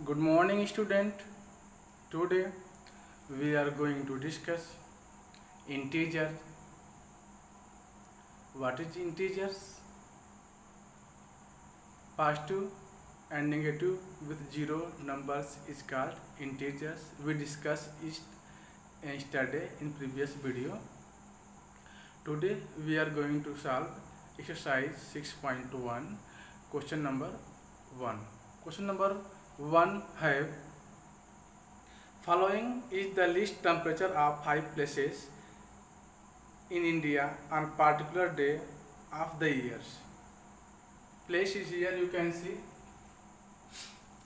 Good morning, student. Today we are going to discuss integer. What is integers? Positive and negative with zero numbers is called integers. We discussed it yesterday in previous video. Today we are going to solve exercise 6.1 question number 1. Question number 1 have following is the list temperature of 5 places in India on particular day of the years. Place is here, you can see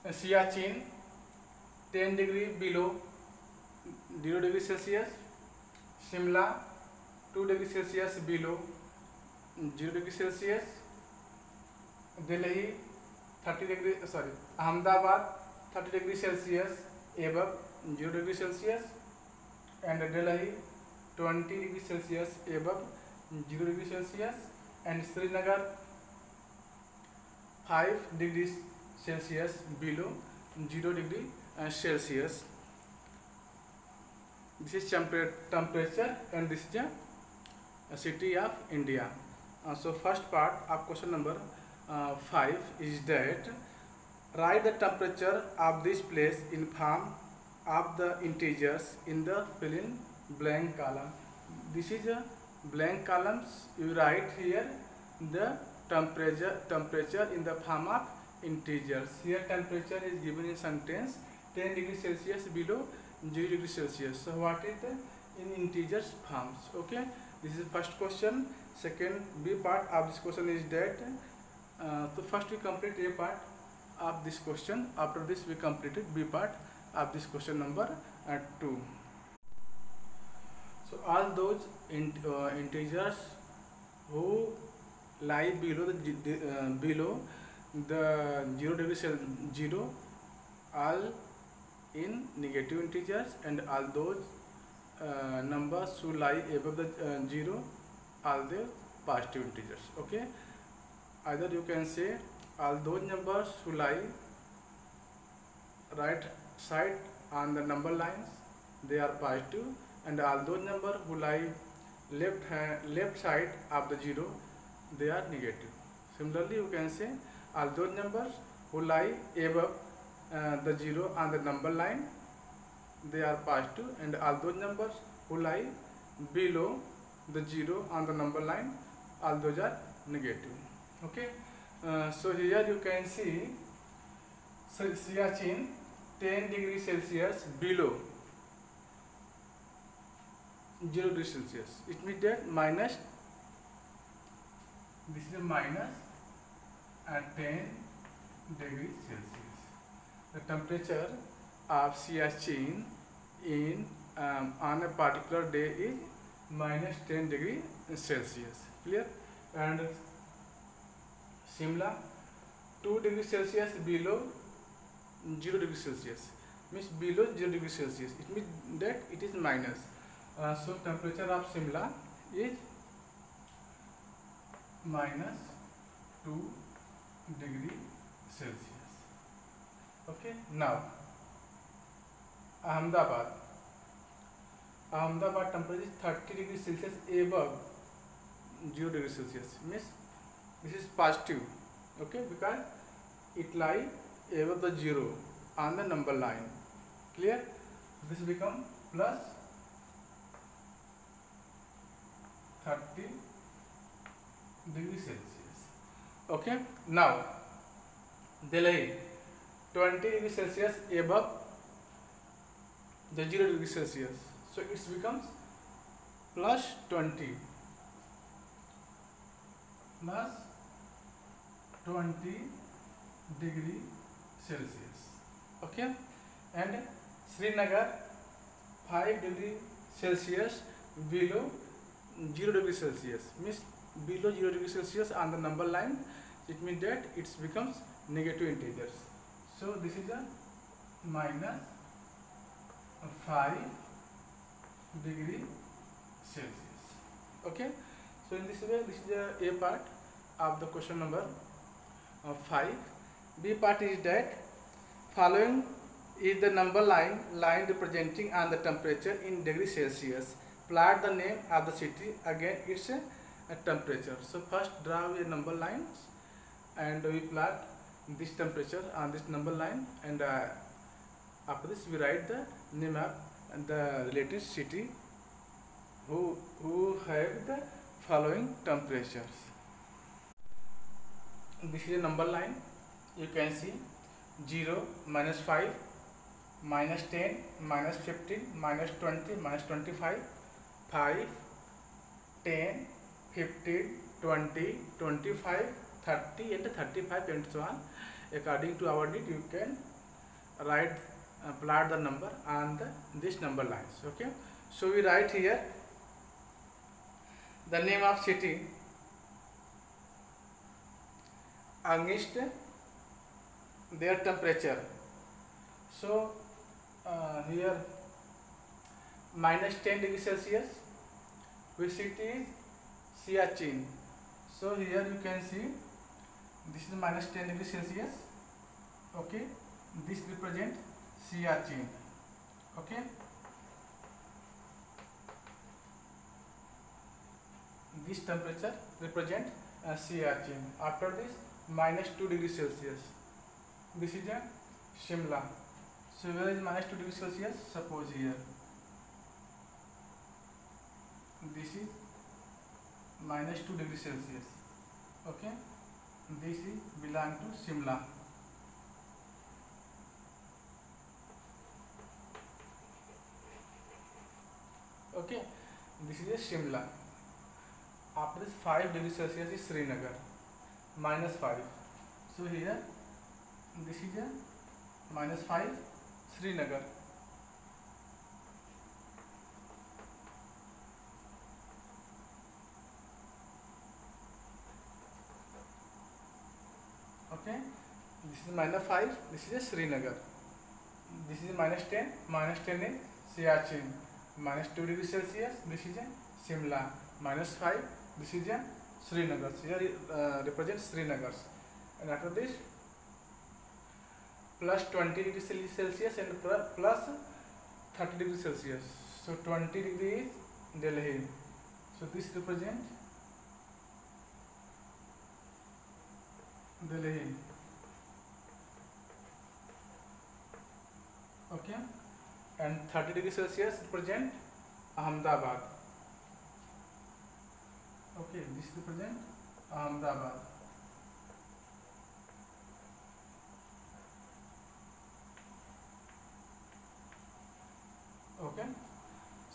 Siachen 10 degree below 0 degree Celsius, Shimla 2 degree Celsius below 0 degree Celsius, Delhi Ahmedabad 30 degree Celsius above 0 degree Celsius, and Delhi 20 degree Celsius above 0 degree Celsius, and Srinagar 5 degrees Celsius below 0 degree Celsius. This is temperature and this is a city of India. So first part of question number 5 is that write the temperature of this place in form of the integers in the fill in blank column. This is a blank columns. You write here the temperature in the form of integers. Here temperature is given in sentence 10 degree Celsius below 0 degree Celsius. So what is the in integers forms? Okay, this is the first question. Second B part of this question is that so first we complete A part of this question. After this we completed B part of this question number 2. So all those integers who lie below the 0 degree Celsius 0 all in negative integers, and all those numbers who lie above the 0 all the positive integers. Okay, either you can say all those numbers who lie right side on the number lines they are positive, and all those numbers who lie left side of the 0 they are negative. Similarly, you can say all those numbers who lie above the 0 on the number line they are positive, and all those numbers who lie below the 0 on the number line all those are negative. Okay, so here you can see Siachen 10 degree Celsius below 0 degree Celsius. It means that minus, this is a minus at 10 degree Celsius. The temperature of Siachen in on a particular day is minus 10 degree Celsius. Clear? And Shimla 2 degree Celsius below 0 degree Celsius, means below 0 degree Celsius. It means that it is minus. So temperature of Shimla is minus 2 degree Celsius. Okay, now Ahmedabad temperature is 30 degree Celsius above 0 degree Celsius, means this is positive. Okay, because it lie above the 0 on the number line. Clear? This become plus 30 degree Celsius. Okay, now Delhi 20 degree Celsius above the 0 degree Celsius, so it becomes plus 20 degree Celsius. Okay, and Srinagar 5 degree Celsius below 0 degree Celsius, means below 0 degree Celsius on the number line. It means that it becomes negative integers. So this is a minus 5 degree Celsius. Okay, so in this way this is the A part of the question number 5. B part is that Following is the number line representing and the temperature in degree Celsius. Plot the name of the city, again its temperature. So first draw a number lines and we plot this temperature on this number line, and after this we write the name of the related city who have the following temperatures. This is a number line. You can see 0, -5, -10, -15, -20, -25, 5, 10, 15, 20, 25, 30 and 35 and so on. According to our need, you can write plot the number on this number lines. Okay, so we write here the name of city against their temperature. So here -10 degrees Celsius, which city is Siachen. So here you can see this is -10 degrees Celsius. Okay, this represent Siachen. Okay, this temperature represent Siachen. After this -2 degrees Celsius, this is a Shimla. So where is -2 degrees Celsius? Suppose here this is -2 degrees Celsius. Okay, this is belong to Shimla. Okay, this is a Shimla. After this 5 degrees Celsius is Srinagar, -5. So here this is a -5 Srinagar. Okay, this is -5, this is a Srinagar. This is -10, -10 is Siachen, -2 degrees Celsius, this is a Shimla, -5, this is a Srinagar. Here represents Srinagar. And after this +20 degrees Celsius and plus 30 degrees Celsius. So 20 degrees Delhi. So this represents Delhi. Okay, and 30 degrees Celsius represent Ahmedabad. Okay, this represent Ahmedabad. Okay,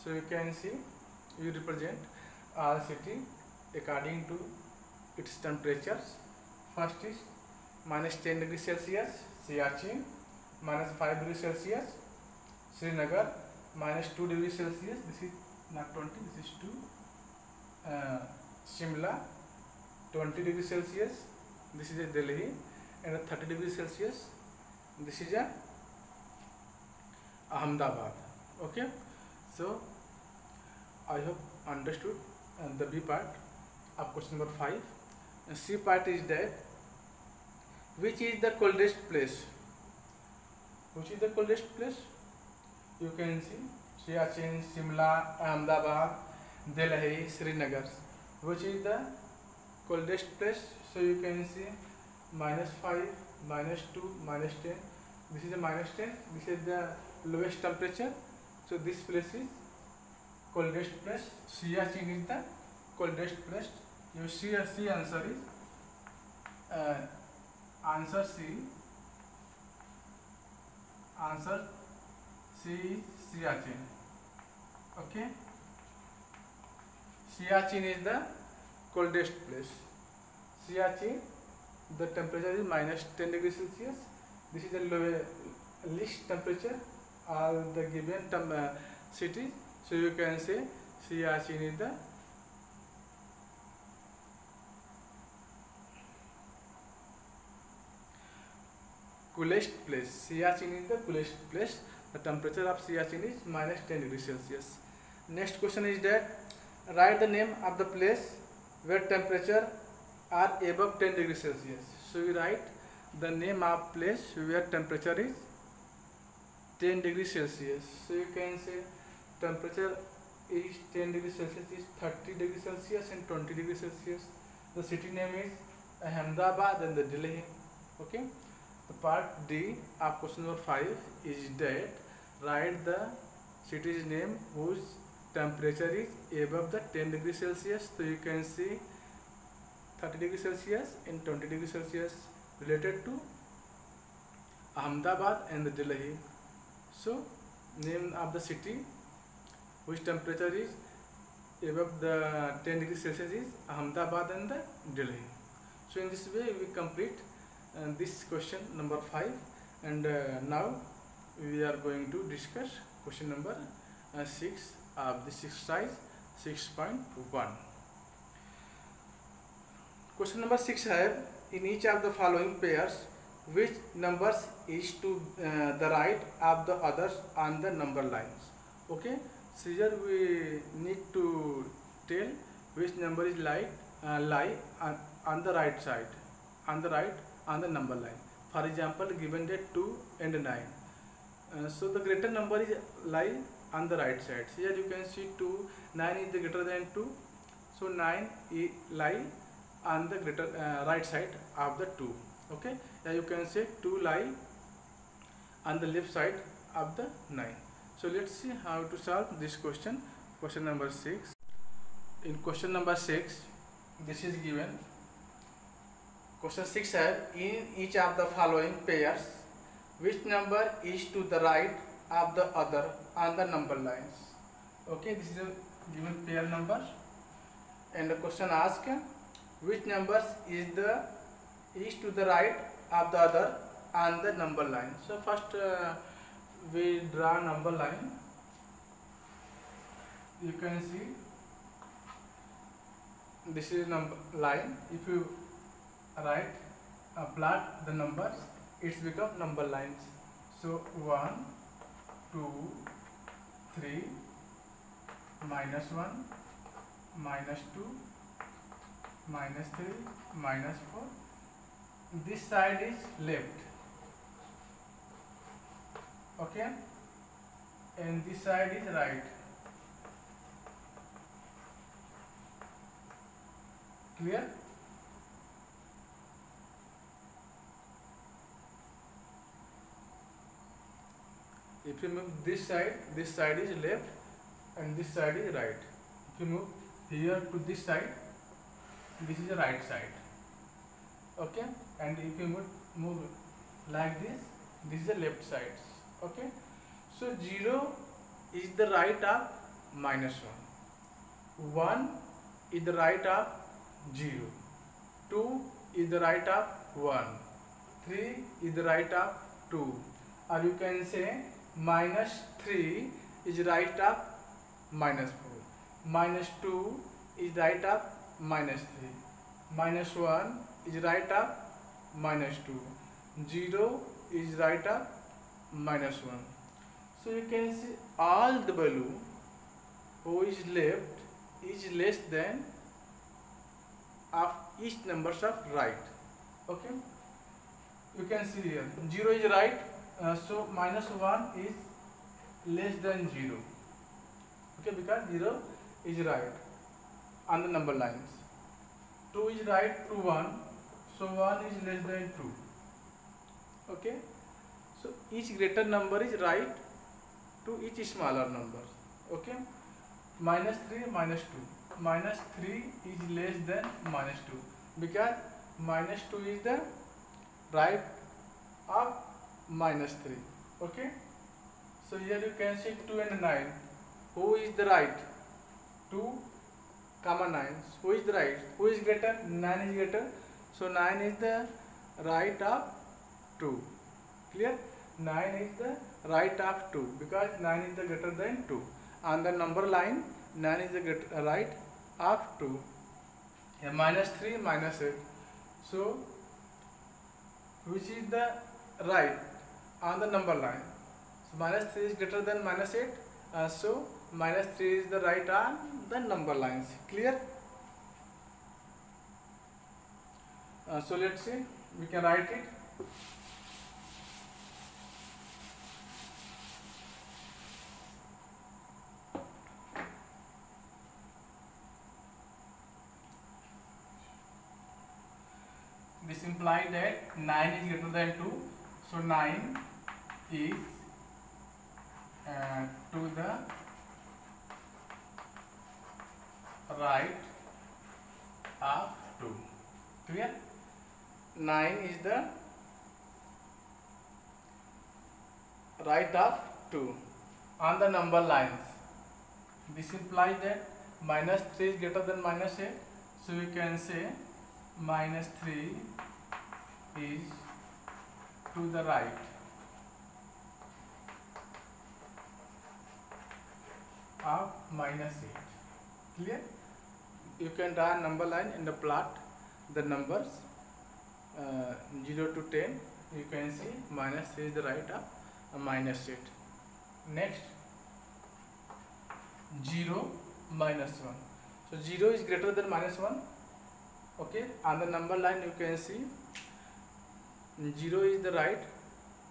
so you can see you represent our city according to its temperatures. First is -10 degrees Celsius Siachen, -5 degrees Celsius Srinagar, -2 degrees Celsius, this is not 20, this is 2, Shimla, 20 degrees Celsius, this is a Delhi, and 30 degrees Celsius, this is a Ahmedabad. Okay, so I hope understood the B part of question number 5. And C part is that which is the coldest place? Which is the coldest place? You can see Siachen, Shimla, Ahmedabad, Delhi, Srinagar. Which is the coldest place? So you can see -5, -2, -10. This is a -10. This is the lowest temperature. So this place is coldest place. Siachen is the coldest place. You see a C answer is answer C. Answer C is Siachen. Okay, Siachen is the coldest place. Siachen, the temperature is -10 degrees Celsius. This is the least temperature of the given city. So you can say Siachen is the coolest place. Siachen is the coolest place. The temperature of Siachen is -10 degrees Celsius. Next question is that write the name of the place where temperature are above 10 degrees Celsius. So we write the name of place where temperature is 10 degrees Celsius. So you can say temperature is 10 degrees Celsius is 30 degrees Celsius and 20 degrees Celsius. The city name is Ahmedabad and the Delhi. Okay. The part D of question number 5 is that write the city's name whose temperature is above the 10 degrees Celsius. So you can see 30 degrees Celsius and 20 degrees Celsius related to Ahmedabad and the Delhi. So name of the city whose temperature is above the 10 degrees Celsius is Ahmedabad and the Delhi. So in this way we complete this question number 5, and now we are going to discuss question number 6 of this exercise 6.1. Question number 6 have in each of the following pairs which numbers is to the right of the others on the number lines. Okay, so here we need to tell which number is lie on the right side, on the number line. For example, given that 2 and 9. So the greater number is lie on the right side. So here you can see 2, 9 is the greater than 2. So 9 is lie on the greater right side of the 2. Okay, here you can say 2 lie on the left side of the 9. So let's see how to solve this question. Question number 6. In question number 6, this is given. Question 6 have in each of the following pairs which number is to the right of the other on the number lines. Okay, this is a given pair number, and the question asks which numbers is to the right of the other on the number line. So first we draw number line. You can see this is number line. If you write plot the numbers, it's become number lines. So 1, 2, 3, -1, -2, -3, -4. This side is left. Okay, and this side is right. Clear? If you move this side is left and this side is right. If you move here to this side, this is the right side. Okay, and if you move like this is the left side. Okay, so 0 is the right of -1, 1 is the right of 0, 2 is the right of 1, 3 is the right of 2, or you can say -3 is right of -4, -2 is right of -3, -1 is right of -2, 0 is right of -1. So you can see all the value who is left is less than of each numbers of right. Okay, you can see here 0 is right, so -1 is less than 0. Okay, because 0 is right on the number lines. 2 is right to 1, so 1 is less than 2. Okay, so each greater number is right to each smaller number. Okay, -3, -2. -3 is less than -2 because -2 is the right of -3. Okay, so here you can see 2 and 9. Who is the right? 2, 9. Who is the right? Who is greater? 9 is greater. So 9 is the right of 2. Clear? 9 is the right of 2 because 9 is the greater than 2. On the number line, 9 is the right of 2. Yeah, -3, -8. So which is the right on the number line? So -3 is greater than -8. So -3 is the right on the number lines. Clear? So let's see. We can write it. This implies that 9 is greater than 2, so 9 is to the right of 2. Clear? 9 is the right of 2 on the number lines. This implies that minus 3 is greater than minus 8, so we can say minus 3 is to the right of minus 8. Clear? You can draw a number line and plot the numbers 0 to 10. You can see minus 3 is the right of minus 8. Next, 0 minus 1. So 0 is greater than minus 1. Okay, on the number line you can see 0 is the right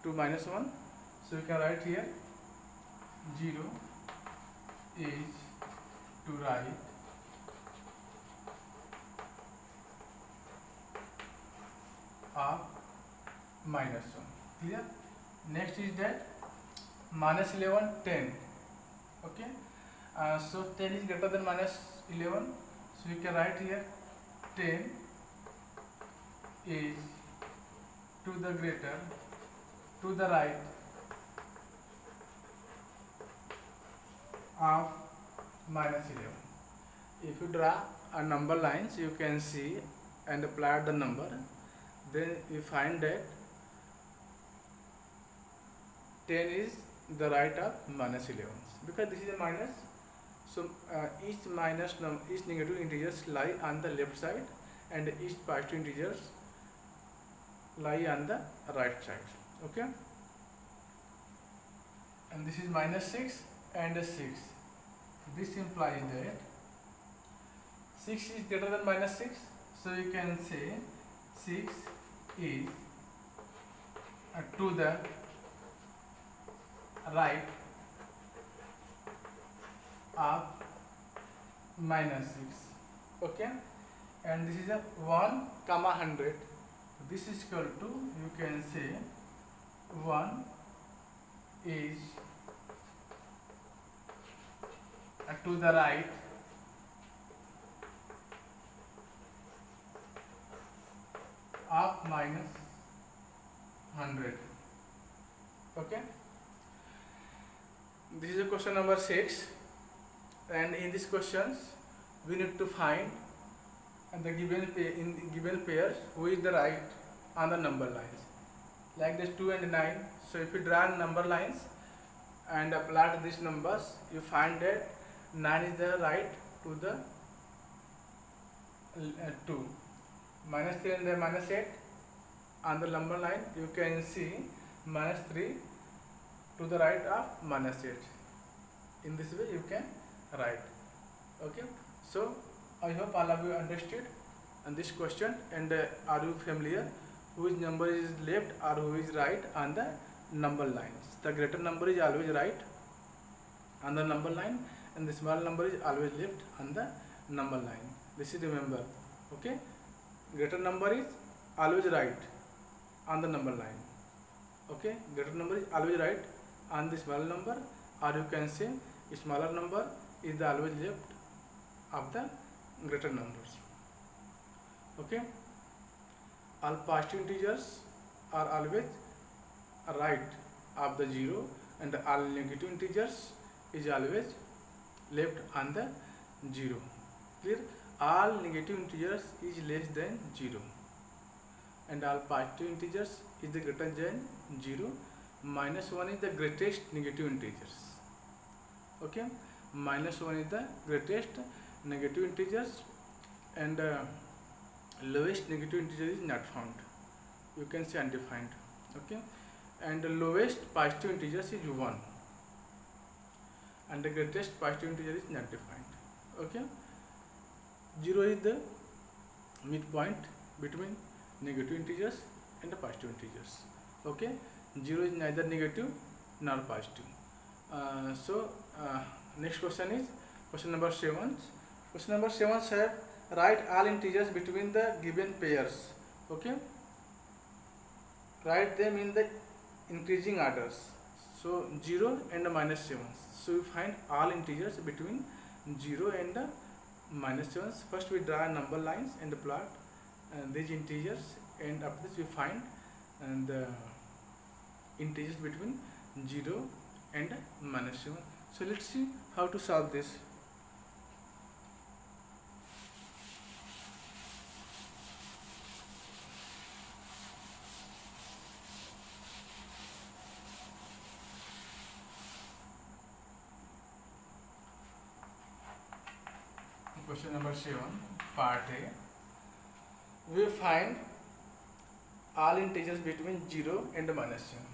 to minus 1. So you can write here 0 is to right of minus 1. Clear? Next is that minus 11, 10. Okay, so 10 is greater than minus 11, so you can write here 10 is to the greater, to the right of minus 11. If you draw a number lines, you can see and apply the number, then you find that 10 is the right of minus 11, because this is a minus. So each negative integers lie on the left side and each positive integers lie on the right side. Okay, and this is minus 6 and 6. This implies that 6 is greater than minus 6, so you can say 6 is to the right of minus 6. Okay, and this is a 1 comma 100. This is equal to, you can say 1 is to the right of minus 100. Okay, this is a question number 6, and in these questions we need to find the given pairs who is the right on the number lines, like this 2 and 9. So if you draw number lines and apply these numbers, you find that 9 is the right to the 2, minus 3 and the minus 8 on the number line. You can see minus 3 to the right of minus 8. In this way you can write. Okay, so I hope all of you understood on this question, and are you familiar which number is left or who is right on the number lines? The greater number is always right on the number line, and the small number is always left on the number line. This is remember. Okay, greater number is always right on the number line. Okay, greater number is always right on the small number, or you can say smaller number is the always left of the greater numbers. Okay, all positive integers are always right of the 0, and all negative integers is always left on the 0. Clear? All negative integers is less than 0, and all positive integers is the greater than 0. Minus 1 is the greatest negative integers. Okay, minus 1 is the greatest negative integers, and lowest negative integer is not found. You can say undefined. Okay, and the lowest positive integers is 1, and the greatest positive integer is not defined. Okay, 0 is the midpoint between negative integers and the positive integers. Okay, 0 is neither negative nor positive. Next question is question number 7. Question number 7 said write all integers between the given pairs. Okay, write them in the increasing orders. So 0 and -7. So we find all integers between 0 and -7. First we draw number lines and plot these integers, and after this we find the integers between 0 and -7. So let's see how to solve this. Question number 7, part A. We find all integers between 0 and -7.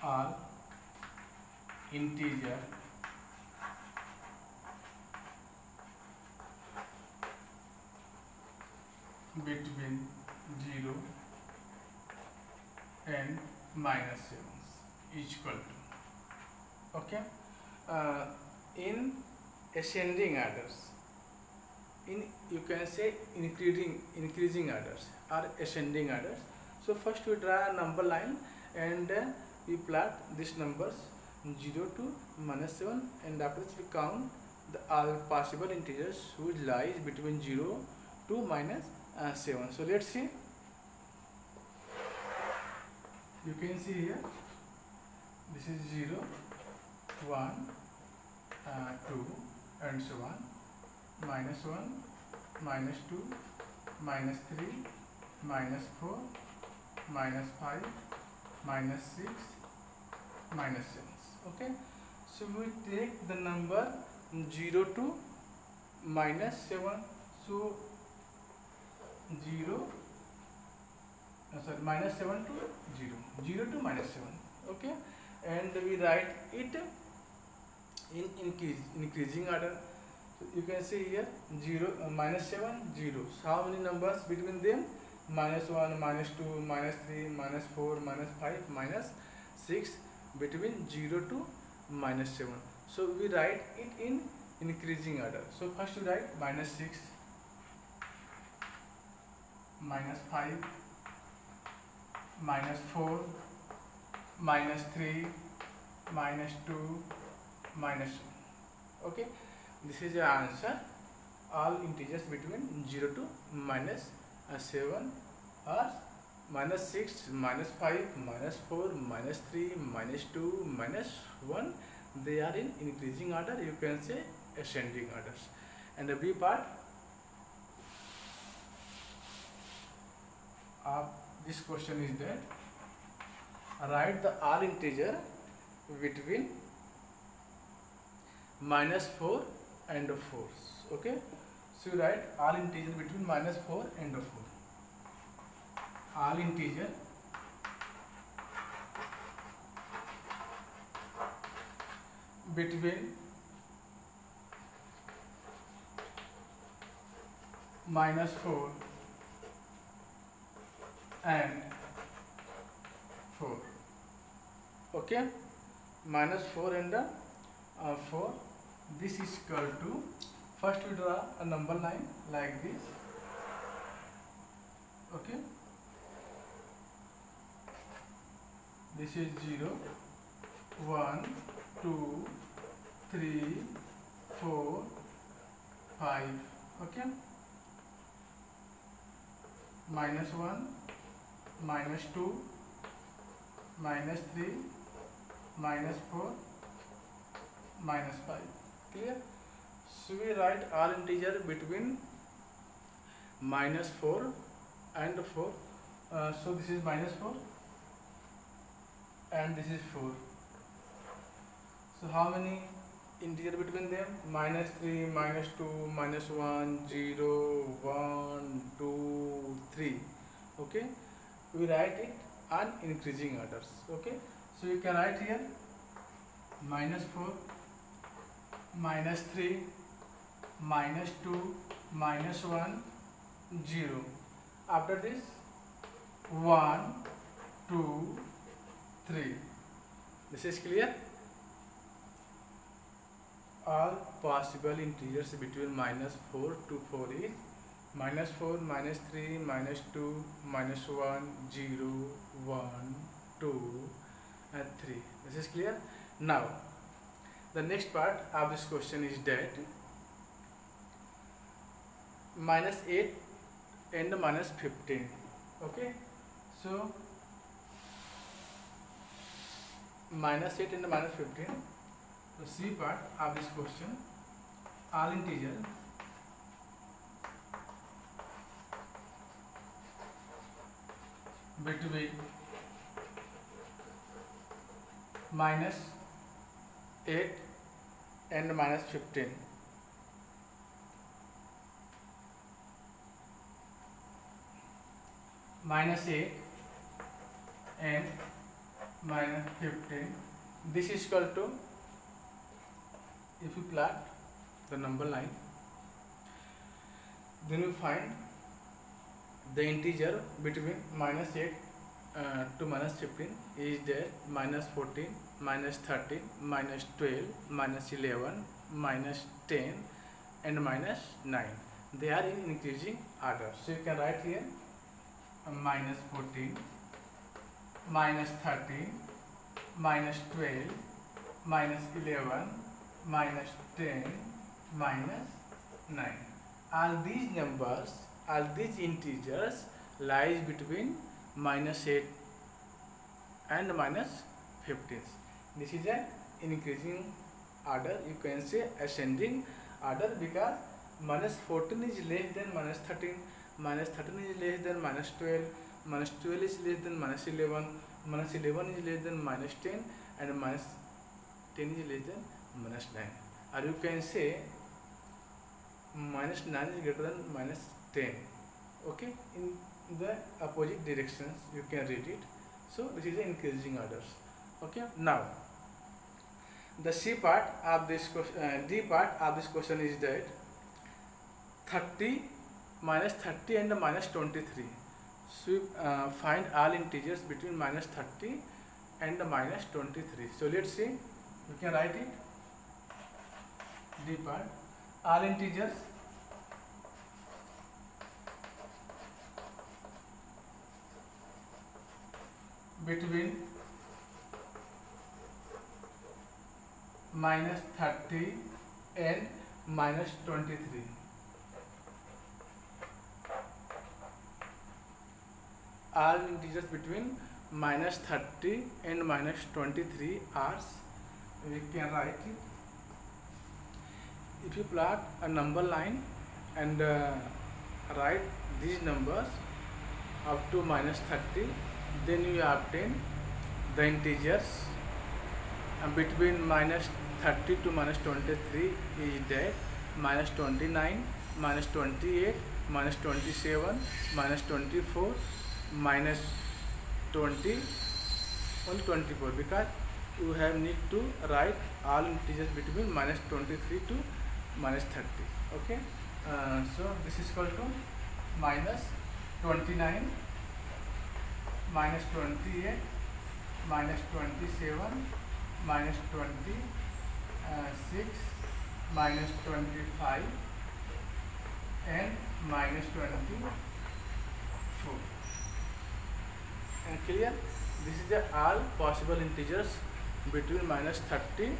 All integer between 0 and -7 is equal to, okay, in ascending orders, you can say increasing orders or ascending orders. So first we draw a number line and we plot these numbers 0 to -7, and after this we count the all possible integers which lies between 0 to -7. So let's see. You can see here this is 0, 1, 2 and so on, -1, -2, -3, -4, -5, -6, -7. Okay, so we take the number 0 to -7. So 0 -7 to 0, 0 to -7. Okay, and we write it in increasing order. So you can see here 0, -7, 0. So how many numbers between them? -1, -2, -3, -4, -5, -6, between 0 to -7. So we write it in increasing order. So first we write -6, -5, -4, -3, -2, -1. Okay, this is the answer. All integers between 0 to -7 are -6, -5, -4, -3, -2, -1. They are in increasing order. You can say ascending orders. And the B part of this question is that write the all integer between -4 and 4. Okay, so you write all integer between -4 and 4. All integer between -4 and 4. Okay, -4 and 4. This is equal to, first we draw a number line like this. Okay, this is 0, 1, 2, 3, 4, 5. Okay, -1, -2, -3, -4, -5. Clear? So we write all integer between -4 and 4. So this is -4 and this is 4. So how many integer between them? -3, -2, -1, 0, 1, 2, 3. Okay, we write it on increasing orders. Okay, so you can write here -4, -3, -2, -1, 0. After this, 1, 2, 3. This is clear. All possible integers between -4 to 4 is -4, -3, -2, -1, 0, 1, 2, and 3. This is clear. Now, the next part of this question is that -8 and -15. Okay, so -8 and -15. The C part of this question, all integer between -8 and -15. -8 and -15. This is equal to, if you plot the number line, then you find the integer between -8 to -15 is there -14, -13, -12, -11, -10 and -9. They are in increasing order. So you can write here -14, -13, -12, -11, -10, -9. All these numbers, all these integers lies between -8 and -15. This is an increasing order. You can say ascending order, because -14 is less than -13, -13 is less than -12, -12 is less than -11, -11 is less than -10, and -10 is less than -9. Or you can say -9 is greater than -10. Okay, in the opposite directions you can read it. So this is the increasing orders. Okay, now the C part of this question, D part of this question is that 30, -30 and -23. So find all integers between -30 and -23. So let's see, we can write it. D part, all integers between -30 and -23. All integers between -30 and -23 are, we can write it. If you plot a number line and write these numbers up to -30, then you obtain the integers between -30 to -23 is that -29, -28, -27, -24, -20, only 24, because you have need to write all integers between -23 to -30. Okay, so this is equal to -29, -28, -27, -26, -25 and -24. And clear? This is the all possible integers between -30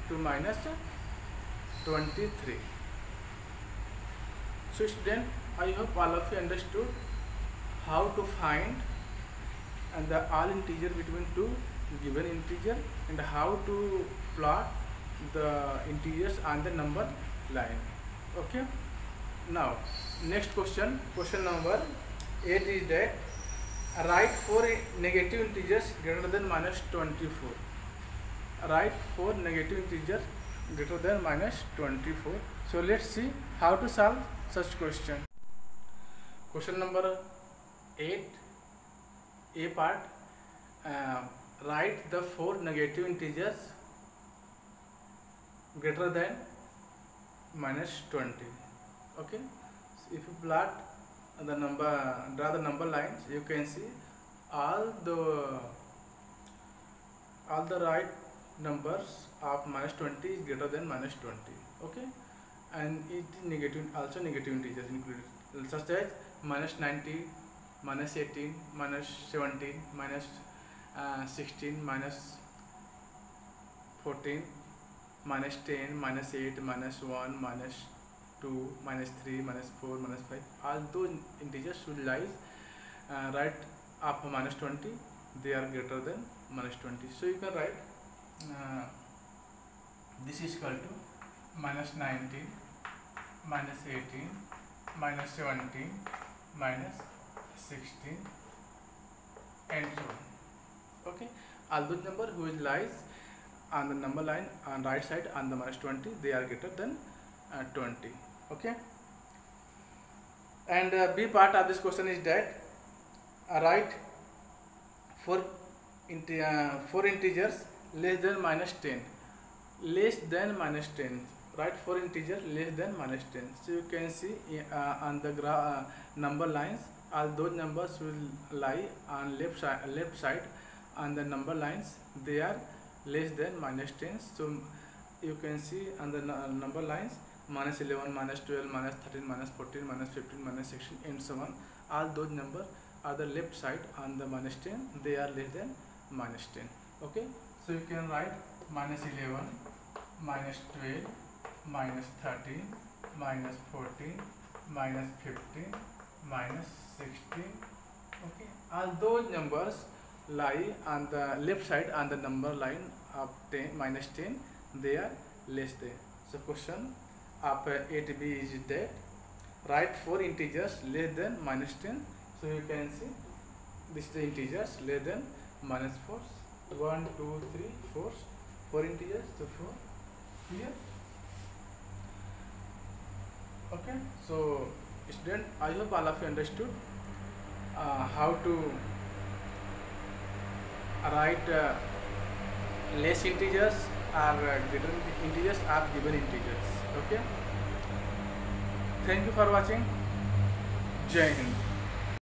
to -23. So student, I hope all of you understood how to find and the all integer between two given integer, and how to plot the integers on the number line. Okay, now next question, question number 8 is that write 4 negative integers greater than -24. Write 4 negative integers greater than -24. So let's see how to solve such question. Question number 8, A part, write the 4 negative integers greater than -20. Okay, so if you plot the number, draw the number lines, you can see all the right numbers of -20 is greater than -20. Okay, and it is negative, also negative integers included, such as -90, -18, -17, -16, -14, -10, -8, -1, -2, -3, -4, -5. All those integers should lie right up -20. They are greater than -20. So you can write this is equal to -19, -18, -17, -16, and so on. Okay, all those number which lies on the number line on right side on the -20, they are greater than 20. Okay, and B part of this question is that write four integers less than -10, less than -10. Write 4 integers less than -10. So you can see on the number lines, all those numbers will lie on left side on the number lines. They are less than -10. So you can see on the number lines -11, -12, -13, -14, -15, -16, and so on. All those numbers are the left side on the -10. They are less than -10. Okay, so you can write -11, -12, -13, -14, -15, -16. Okay, all those numbers lie on the left side on the number line of -10. They are less than. So question of 8B is that write 4 integers less than -10. So you can see this is the integers less than -4. 1, 2, 3, 4. 4 integers. So 4 here. Okay, so student, I hope all of you understood how to write less integers or greater integers or given integers. Okay, thank you for watching. Jai Hind.